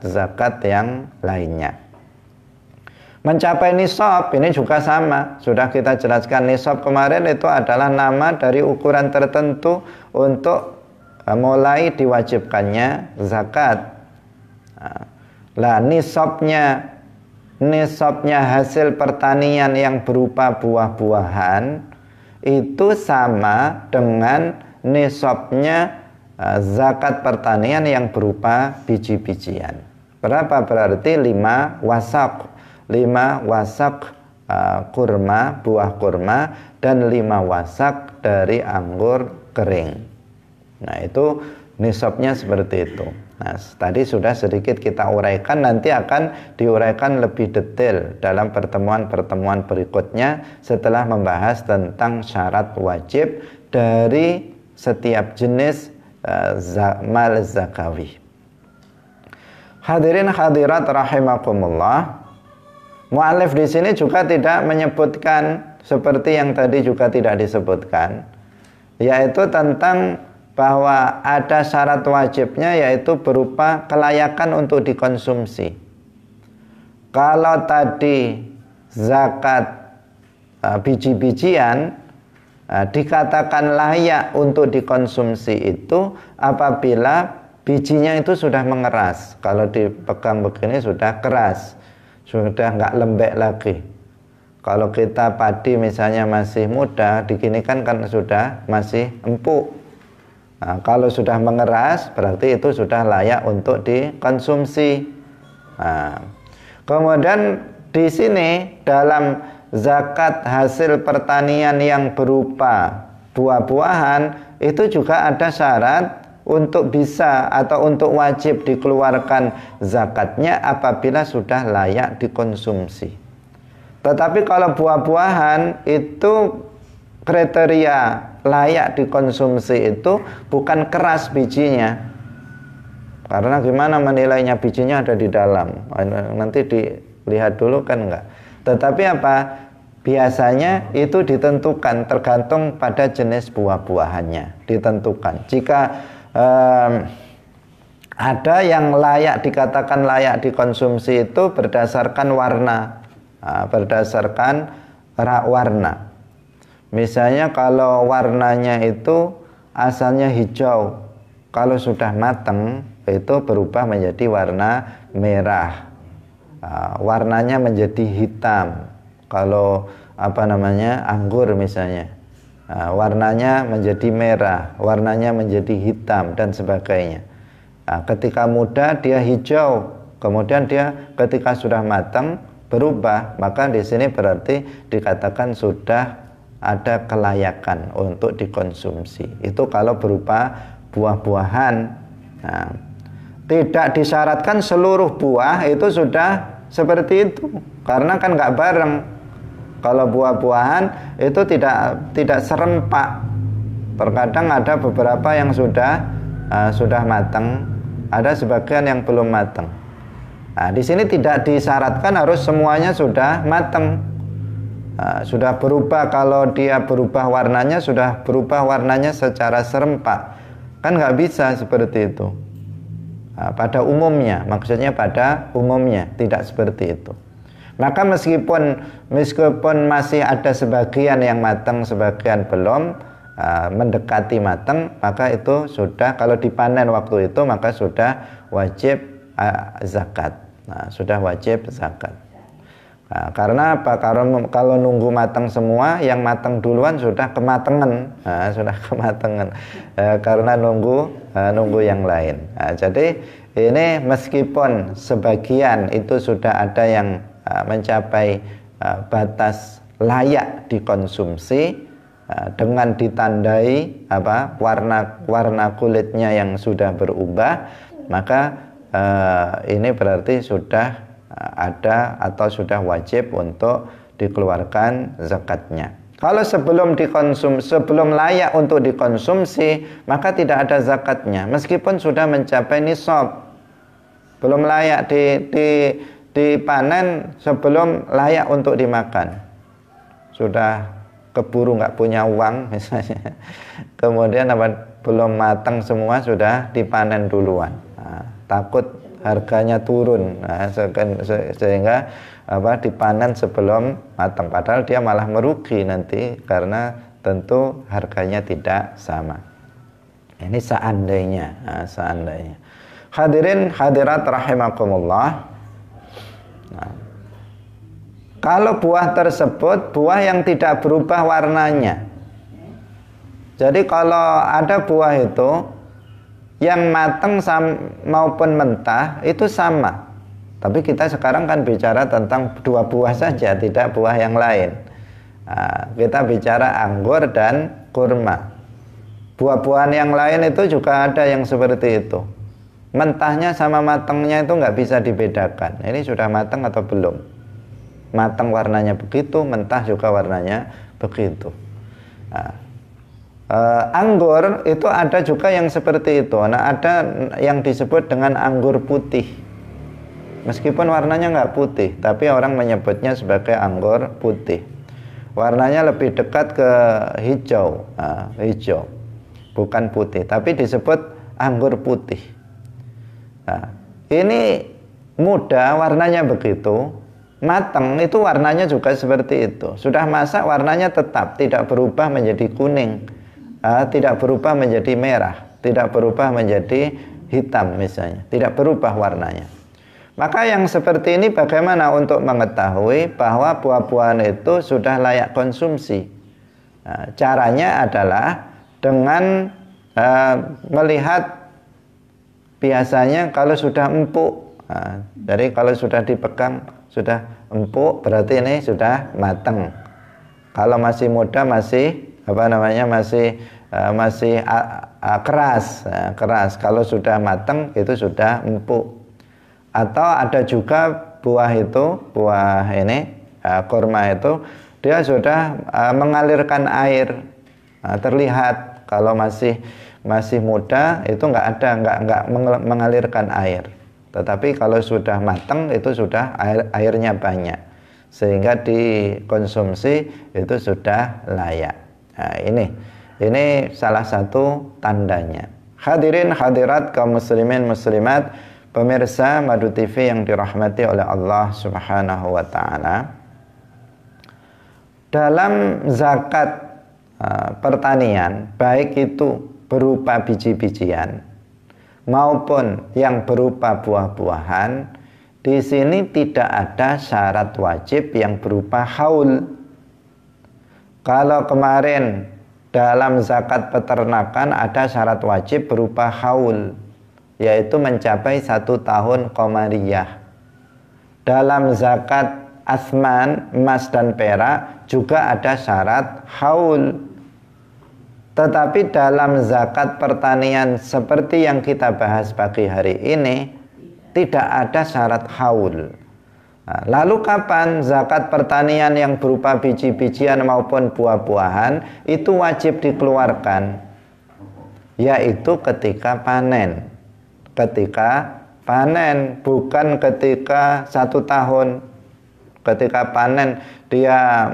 zakat yang lainnya. Mencapai nisab ini juga sama, sudah kita jelaskan. Nisab kemarin itu adalah nama dari ukuran tertentu untuk mulai diwajibkannya zakat. Lah nisabnya hasil pertanian yang berupa buah-buahan itu sama dengan nisabnya zakat pertanian yang berupa biji-bijian. Berapa berarti? 5 wasak. 5 wasak kurma, buah kurma, dan 5 wasak dari anggur kering. Nah, itu nisabnya seperti itu. Nah, tadi sudah sedikit kita uraikan, nanti akan diuraikan lebih detail dalam pertemuan-pertemuan berikutnya setelah membahas tentang syarat wajib dari setiap jenis mal zakawi. Hadirin hadirat rahimakumullah. Mu'allif di sini juga tidak menyebutkan seperti yang tadi juga tidak disebutkan, yaitu tentang bahwa ada syarat wajibnya, yaitu berupa kelayakan untuk dikonsumsi. Kalau tadi zakat biji-bijian dikatakan layak untuk dikonsumsi itu apabila bijinya itu sudah mengeras. Kalau dipegang begini sudah keras, sudah nggak lembek lagi. Kalau kita padi misalnya masih muda, diginikan kan sudah masih empuk. Nah, kalau sudah mengeras berarti itu sudah layak untuk dikonsumsi. Nah, kemudian di sini dalam zakat hasil pertanian yang berupa buah-buahan itu juga ada syarat untuk bisa atau untuk wajib dikeluarkan zakatnya apabila sudah layak dikonsumsi. Tetapi kalau buah-buahan itu kriteria layak dikonsumsi itu bukan keras bijinya. Karena gimana menilainya, bijinya ada di dalam. Nanti dilihat dulu kan enggak. Tetapi apa? Biasanya itu ditentukan tergantung pada jenis buah-buahannya. Ditentukan. Jika ada yang layak dikatakan layak dikonsumsi itu berdasarkan warna, berdasarkan warna. Misalnya kalau warnanya itu asalnya hijau, kalau sudah matang itu berubah menjadi warna merah, warnanya menjadi hitam. Kalau anggur misalnya, warnanya menjadi merah, warnanya menjadi hitam dan sebagainya. Ketika muda dia hijau, kemudian dia ketika sudah matang berubah, maka di sini berarti dikatakan sudah ada kelayakan untuk dikonsumsi. Itu kalau berupa buah-buahan. Nah, tidak disyaratkan seluruh buah itu sudah seperti itu, karena kan nggak bareng. Kalau buah-buahan itu tidak serempak. Terkadang ada beberapa yang sudah matang, ada sebagian yang belum matang. Nah, di sini tidak disyaratkan harus semuanya sudah matang. Sudah berubah, kalau dia berubah warnanya, sudah berubah warnanya secara serempak, kan nggak bisa seperti itu. Pada umumnya, maksudnya pada umumnya tidak seperti itu. Maka meskipun masih ada sebagian yang matang, sebagian belum mendekati matang, maka itu sudah, kalau dipanen waktu itu maka sudah wajib zakat. Nah, sudah wajib zakat. Nah, karena apa? Kalau nunggu matang semua, yang matang duluan sudah kematangan, karena nunggu yang lain. Nah, jadi ini meskipun sebagian itu sudah ada yang mencapai batas layak dikonsumsi dengan ditandai warna kulitnya yang sudah berubah, maka ini berarti sudah ada atau sudah wajib untuk dikeluarkan zakatnya. Kalau sebelum layak untuk dikonsumsi, maka tidak ada zakatnya meskipun sudah mencapai nisab. Belum layak dipanen sebelum layak untuk dimakan. Sudah keburu nggak punya uang misalnya. Kemudian belum matang semua sudah dipanen duluan. Nah, takut harganya turun. Nah, sehingga dipanen sebelum matang, padahal dia malah merugi nanti karena tentu harganya tidak sama. Ini seandainya. Hadirin hadirat rahimakumullah. Nah, kalau buah tersebut buah yang tidak berubah warnanya, jadi kalau ada buah itu yang matang maupun mentah itu sama. Tapi kita sekarang kan bicara tentang 2 buah saja, tidak buah yang lain. Nah, kita bicara anggur dan kurma. Buah-buahan yang lain itu juga ada yang seperti itu. Mentahnya sama matangnya itu nggak bisa dibedakan. Ini sudah matang atau belum? Matang warnanya begitu, mentah juga warnanya begitu. Nah, anggur itu ada juga yang seperti itu. Nah, ada yang disebut dengan anggur putih. Meskipun warnanya nggak putih, tapi orang menyebutnya sebagai anggur putih. Warnanya lebih dekat ke hijau, hijau, bukan putih, tapi disebut anggur putih. Nah, ini muda warnanya begitu, matang itu warnanya juga seperti itu. Sudah masak warnanya tetap, tidak berubah menjadi kuning, tidak berubah menjadi merah, tidak berubah menjadi hitam misalnya, tidak berubah warnanya. Maka yang seperti ini bagaimana untuk mengetahui bahwa buah-buahan itu sudah layak konsumsi? Nah, caranya adalah dengan melihat biasanya kalau sudah empuk. Nah, jadi kalau sudah dipegang sudah empuk berarti ini sudah matang. Kalau masih muda masih keras. Nah, keras. Kalau sudah matang itu sudah empuk. Atau ada juga buah kurma itu dia sudah mengalirkan air. Nah, terlihat kalau masih muda itu nggak mengalirkan air. Tetapi kalau sudah matang itu sudah airnya banyak, sehingga dikonsumsi itu sudah layak. Nah, ini salah satu tandanya. Hadirin hadirat kaum muslimin muslimat, pemirsa Madu TV yang dirahmati oleh Allah Subhanahu wa taala. Dalam zakat pertanian, baik itu berupa biji-bijian maupun yang berupa buah-buahan, di sini tidak ada syarat wajib yang berupa haul. Kalau kemarin dalam zakat peternakan ada syarat wajib berupa haul, yaitu mencapai 1 tahun qamariyah. Dalam zakat asman, emas dan perak juga ada syarat haul. Tetapi dalam zakat pertanian seperti yang kita bahas pagi hari ini tidak ada syarat haul. Nah, lalu kapan zakat pertanian yang berupa biji-bijian maupun buah-buahan itu wajib dikeluarkan? Yaitu ketika panen. Ketika panen, bukan ketika 1 tahun. Ketika panen dia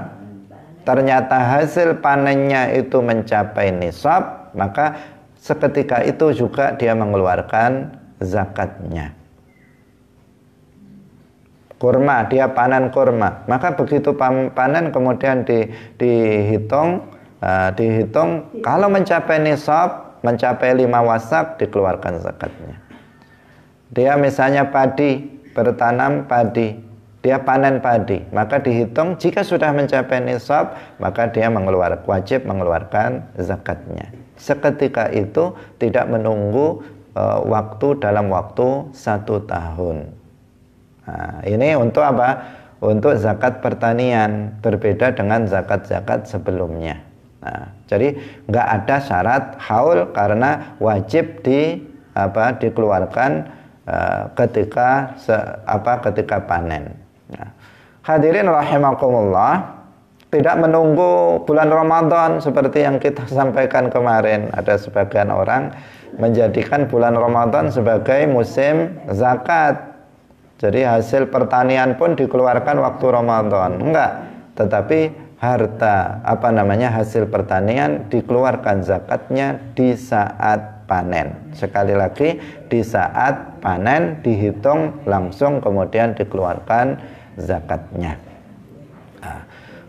ternyata hasil panennya itu mencapai nisab, maka seketika itu juga dia mengeluarkan zakatnya. Kurma, dia panen kurma, maka begitu panen kemudian dihitung kalau mencapai nisab, mencapai 5 wasak, dikeluarkan zakatnya. Dia misalnya bertanam padi, dia panen padi, maka dihitung jika sudah mencapai nisab, maka dia wajib mengeluarkan zakatnya. Seketika itu, tidak menunggu dalam waktu 1 tahun. Nah, ini untuk apa? Untuk zakat pertanian, berbeda dengan zakat-zakat sebelumnya. Nah, jadi nggak ada syarat haul karena wajib dikeluarkan ketika panen. Nah, hadirin rahimakumullah, tidak menunggu bulan Ramadan seperti yang kita sampaikan kemarin. Ada sebagian orang menjadikan bulan Ramadan sebagai musim zakat. Jadi hasil pertanian pun dikeluarkan waktu Ramadan. Enggak, tetapi hasil pertanian dikeluarkan zakatnya di saat panen. Sekali lagi, di saat panen dihitung langsung kemudian dikeluarkan zakatnya.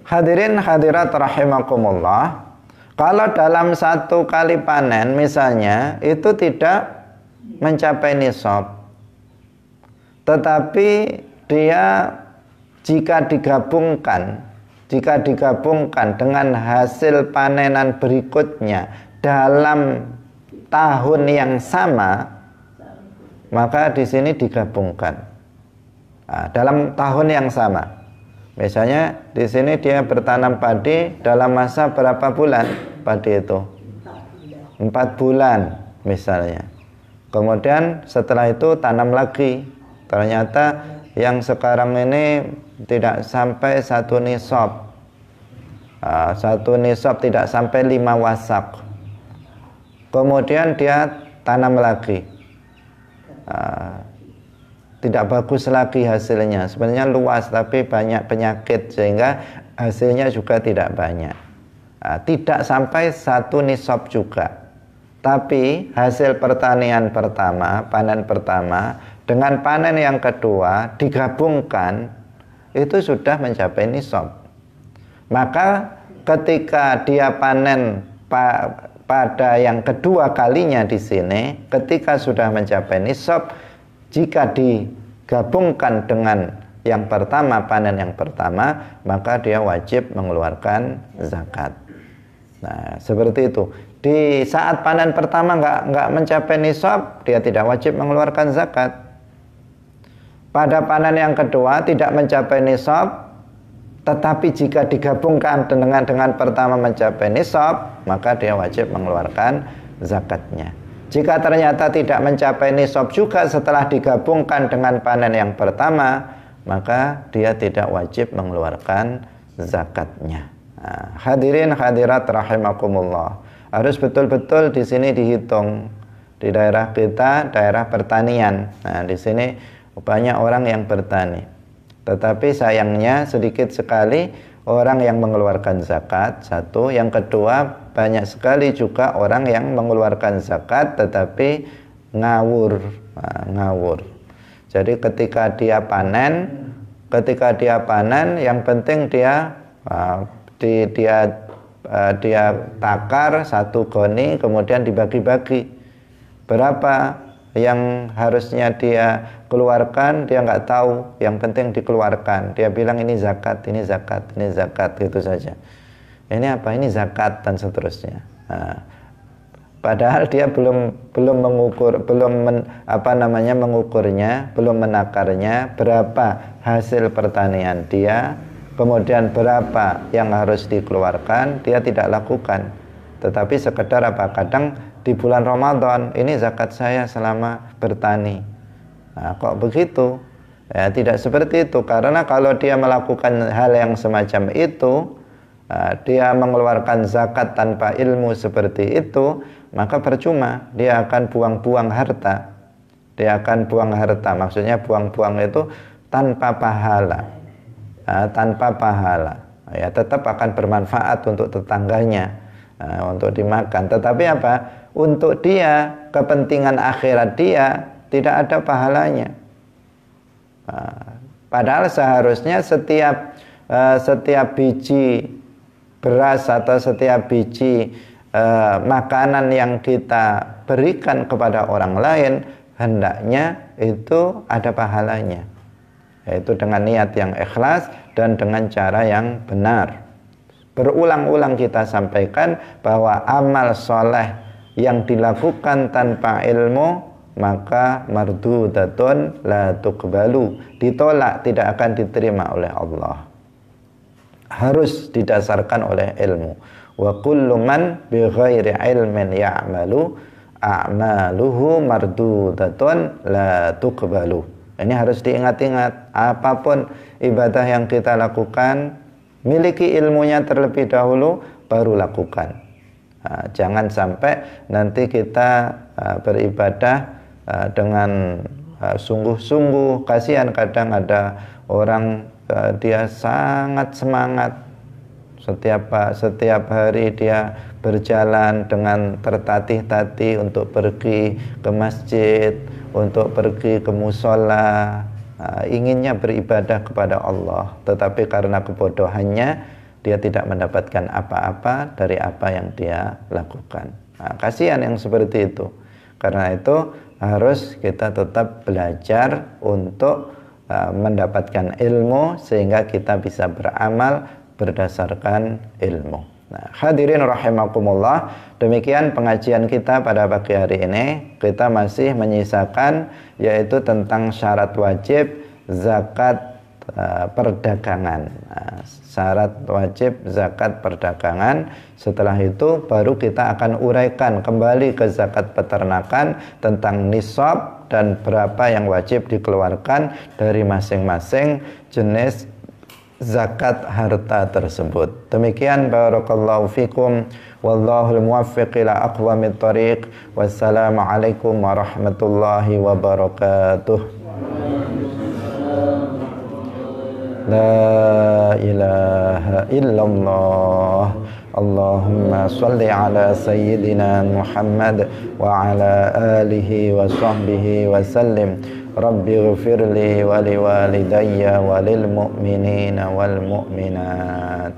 Hadirin hadirat rahimakumullah, kalau dalam satu kali panen misalnya itu tidak mencapai nisab, tetapi dia jika digabungkan dengan hasil panenan berikutnya dalam tahun yang sama, maka di sini digabungkan. Dalam tahun yang sama. Misalnya di sini dia bertanam padi dalam masa berapa bulan padi itu? 4 bulan misalnya. Kemudian setelah itu tanam lagi. Ternyata yang sekarang ini tidak sampai 1 nisab. 1 nisab tidak sampai 5 wasak. Kemudian dia tanam lagi. Tidak bagus lagi hasilnya. Sebenarnya luas tapi banyak penyakit sehingga hasilnya juga tidak banyak. Tidak sampai 1 nisab juga. Tapi hasil pertanian pertama, panen pertama dengan panen yang kedua digabungkan, itu sudah mencapai nisab. Maka ketika dia panen pada yang kedua kalinya di sini, ketika sudah mencapai nisab, jika digabungkan dengan yang pertama, panen yang pertama, maka dia wajib mengeluarkan zakat. Nah, seperti itu. Di saat panen pertama nggak mencapai nisab, dia tidak wajib mengeluarkan zakat. Pada panen yang kedua tidak mencapai nisab, tetapi jika digabungkan dengan pertama mencapai nisab, maka dia wajib mengeluarkan zakatnya. Jika ternyata tidak mencapai nisab juga setelah digabungkan dengan panen yang pertama, maka dia tidak wajib mengeluarkan zakatnya. Nah, hadirin hadirat rahimakumullah, harus betul-betul di sini dihitung. Di daerah kita, daerah pertanian. Nah, di sini banyak orang yang bertani. Tetapi sayangnya sedikit sekali orang yang mengeluarkan zakat, satu. Yang kedua, banyak sekali juga orang yang mengeluarkan zakat tetapi ngawur. Jadi ketika dia panen, yang penting dia takar 1 goni kemudian dibagi-bagi. Berapa yang harusnya dia keluarkan, dia nggak tahu, yang penting dikeluarkan. Dia bilang ini zakat, ini zakat, ini zakat, gitu saja. Ini apa? Ini zakat dan seterusnya. Nah, padahal dia belum mengukur, mengukurnya, belum menakarnya berapa hasil pertanian dia, kemudian berapa yang harus dikeluarkan, dia tidak lakukan. Tetapi sekedar kadang di bulan Ramadan, ini zakat saya selama bertani. Nah, kok begitu? Ya, tidak seperti itu. Karena kalau dia melakukan hal yang semacam itu, dia mengeluarkan zakat tanpa ilmu seperti itu, maka percuma. Dia akan buang-buang harta. Maksudnya buang-buang itu tanpa pahala. Tanpa pahala. Ya, tetap akan bermanfaat untuk tetangganya, untuk dimakan. Tetapi apa? Untuk dia, kepentingan akhirat dia tidak ada pahalanya. Padahal seharusnya setiap biji beras atau setiap biji makanan yang kita berikan kepada orang lain, hendaknya itu ada pahalanya, yaitu dengan niat yang ikhlas dan dengan cara yang benar. Berulang-ulang kita sampaikan bahwa amal soleh yang dilakukan tanpa ilmu maka mardudatun la tuqbalu, ditolak, tidak akan diterima oleh Allah. Harus didasarkan oleh ilmu. Wa kullu man bi ghairi ilmin ya'malu a'maluhu mardudatun la tuqbalu. Ini harus diingat-ingat, apapun ibadah yang kita lakukan, miliki ilmunya terlebih dahulu baru lakukan. Jangan sampai nanti kita beribadah dengan sungguh-sungguh. Kasihan kadang ada orang dia sangat semangat, setiap hari dia berjalan dengan tertatih-tatih untuk pergi ke masjid, untuk pergi ke musola, inginnya beribadah kepada Allah, tetapi karena kebodohannya dia tidak mendapatkan apa-apa dari apa yang dia lakukan. Kasihan yang seperti itu. Karena itu harus kita tetap belajar untuk mendapatkan ilmu sehingga kita bisa beramal berdasarkan ilmu. Hadirin rahimakumullah, demikian pengajian kita pada pagi hari ini. Kita masih menyisakan yaitu tentang syarat wajib zakat perdagangan. Syarat wajib zakat perdagangan. Setelah itu baru kita akan uraikan kembali ke zakat peternakan tentang nisab dan berapa yang wajib dikeluarkan dari masing-masing jenis zakat harta tersebut. Demikian, barakallahu fikum, wallahul muwaffiq ila aqwamit thariq. Wassalamualaikum warahmatullahi wabarakatuh. La ilaha illallah. Allahumma salli ala sayyidina Muhammad wa ala alihi wa sahbihi wa sallim. Rabbi ghfirli wa liwalidayya wa lil mu'minina wal mu'minat.